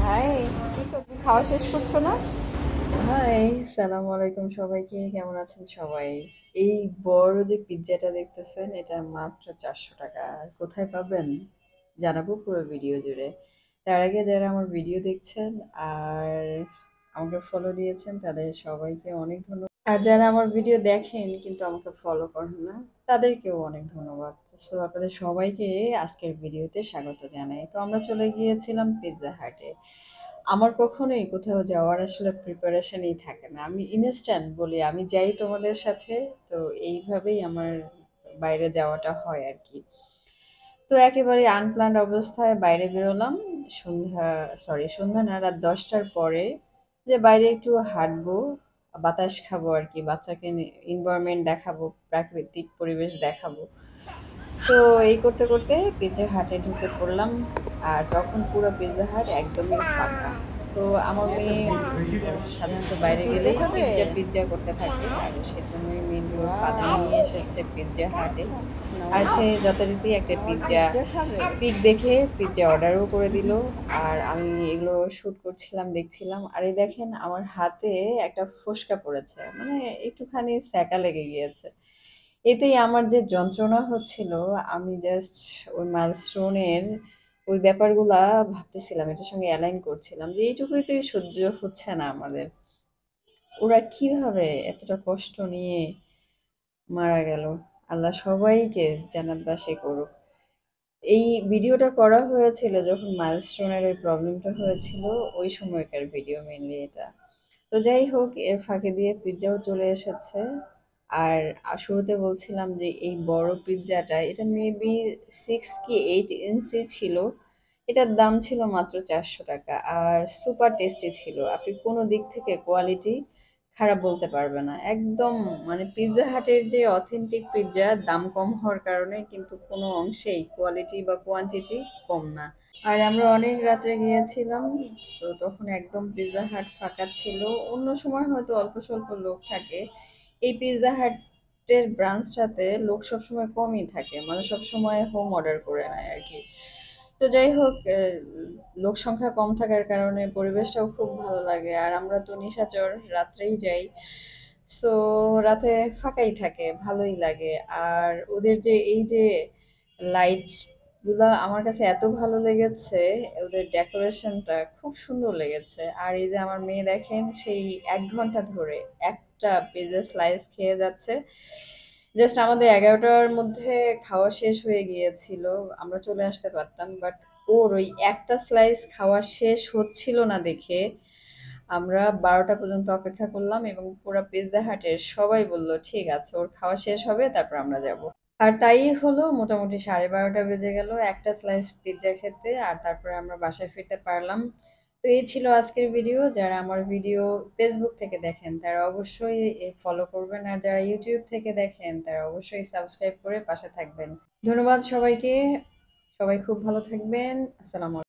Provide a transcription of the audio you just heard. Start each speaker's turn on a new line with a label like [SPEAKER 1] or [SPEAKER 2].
[SPEAKER 1] High, কি করবি? খাওয়া শেষ করছো না?
[SPEAKER 2] হাই, সালাম আলাইকুম সবাইকে। কেমন আছেন সবাই? এই বড় যে পিৎজাটা দেখতেছেন এটা মাত্র 400 টাকা। আর কোথায় পাবেন জানাবো পুরো ভিডিও জুড়ে। তার আগে যারা আমার ভিডিও দেখছেন আর আমাকে ফলো দিয়েছেন তাদের সবাইকে অনেক ধন্যবাদ। আর যারা আমার ভিডিও দেখেন কিন্তু আমাকে ফলো করেন না তাদেরকেও অনেক ধন্যবাদ। তো আপনাদের সবাইকে আজকের ভিডিওতে স্বাগত জানাই। তো আমরা চলে গিয়েছিলাম পিৎজা হাটে। আমার কখনোই কোথাও যাওয়ার আসলে প্রিপারেশনই থাকে না। আমি ইনস্ট্যান্ট বলি আমি যাই তোমাদের সাথে। তো এইভাবেই আমার বাইরে যাওয়াটা হয় আর কি। তো একেবারে আনপ্ল্যান্ড অবস্থায় বাইরে বেরোলাম। সন্ধ্যা, সন্ধ্যা না, রাত 10টার পরে, যে বাইরে একটু হাঁটবো, বাতাস খাবো আর কি, বাচ্চাকে এনভায়রনমেন্ট দেখাবো, প্রাকৃতিক পরিবেশ দেখাবো। তো এই করতে করতে পিৎজা হাটে ঢুকে পড়লাম। আর তখন পুরো পিৎজা হাট একদমই ফাঁকা। তো আমার মেয়ে সাধারণত বাইরে
[SPEAKER 1] পিৎজা
[SPEAKER 2] গেলেই
[SPEAKER 1] খাবে?
[SPEAKER 2] পিৎজা পিৎজা করতে থাকে, আর সেজন্যই মেনলি ওর ফাদার
[SPEAKER 1] ওয়াও,
[SPEAKER 2] নিয়ে এসেছে পিৎজা হাটে।
[SPEAKER 1] আচ্ছা।
[SPEAKER 2] আর
[SPEAKER 1] নওয়াজ,
[SPEAKER 2] সে যথারীতি একটা
[SPEAKER 1] নওয়াজ
[SPEAKER 2] পিৎজা
[SPEAKER 1] পিৎজা খাবে?
[SPEAKER 2] পিক দেখে পিৎজা অর্ডারও করে দিল। আর আমি এগুলো শুট করছিলাম, দেখছিলাম। আর এই দেখেন আমার হাতে একটা ফোস্কা পড়েছে, মানে একটুখানি সেকা লেগে গিয়েছে। এতেই আমার যে যন্ত্রণা হচ্ছিল, আমি জাস্ট ওই মাইলস্টোনের ওই ব্যাপারগুলা ভাবতেছিলাম, এটার সঙ্গে অ্যালাইন করছিলাম যে এইটুকুই তো সহ্য হচ্ছে না আমাদের। ওরা কিভাবে এতটা কষ্ট নিয়ে মারা গেল। আল্লাহ সবাইকে জান্নাতবাসী করুক। এই ভিডিওটা করা হয়েছিল যখন মাইলস্টোনের ওই প্রবলেমটা হয়েছিল, ওই সময়কার ভিডিও মেনলি এটা। তো যাই হোক, এর ফাঁকে দিয়ে পিৎজাও চলে এসেছে। আর শুরুতে বলছিলাম যে এই বড় পিৎজাটা, এটা মেবি 6 কি 8 ইঞ্চি ছিল। এটার দাম ছিল মাত্র 400 টাকা। আর সুপার টেস্টি ছিল, আপনি কোনো দিক থেকে কোয়ালিটি খারাপ বলতে পারবে না একদম। মানে পিৎজা হাটের যে অথেন্টিক পিৎজা, দাম কম হওয়ার কারণে কিন্তু কোনো অংশেই কোয়ালিটি বা কোয়ান্টিটি কম না। আর আমরা অনেক রাত্রে গিয়েছিলাম। তো তখন একদম পিৎজা হাট ফাঁকা ছিল। অন্য সময় হয়তো অল্প স্বল্প লোক থাকে। এই পিৎজা হাটের ব্রাঞ্চটাতে লোক সবসময় কমই থাকে, মানে সবসময় হোম অর্ডার করে নেয় আর কি। তো যাই হোক, লোক সংখ্যা কম থাকার কারণে পরিবেশটাও খুব ভালো লাগে। আর আমরা তো নিশাচর, রাত্রেই যাই। সো রাতে ফাঁকাই থাকে, ভালোই লাগে। আর ওদের যে এই যে লাইট গুলা আমার কাছে এত ভালো লেগেছে, ওদের ডেকোরেশনটা খুব সুন্দর লেগেছে। আর এই যে আমার মেয়ে দেখেন, সেই 1 ঘন্টা ধরে একটা পিৎজা স্লাইস খেয়ে যাচ্ছে। জাস্ট আমাদের 11টার মধ্যে খাওয়া শেষ হয়ে গিয়েছিল, আমরা চলে আসতে পারতাম, বাট ওর ওই একটা স্লাইস খাওয়া শেষ হচ্ছিল না দেখে আমরা 12টা পর্যন্ত অপেক্ষা করলাম, এবং পুরো পিৎজা হাটের সবাই বলল ঠিক আছে, ওর খাওয়া শেষ হবে তারপর আমরা যাব। আর তাই হলো, মোটামুটি 12:30 বেজে গেল একটা স্লাইস পিৎজা খেতে, আর তারপরে আমরা বাসায় ফিরতে পারলাম। তো এই ছিল আজকের ভিডিও। যারা আমার ভিডিও ফেসবুক থেকে দেখেন তারা অবশ্যই ফলো করবেন, আর যারা ইউটিউব থেকে দেখেন তারা অবশ্যই সাবস্ক্রাইব করে পাশে থাকবেন। ধন্যবাদ সবাইকে। সবাই খুব ভালো থাকবেন। আসসালামু আলাইকুম।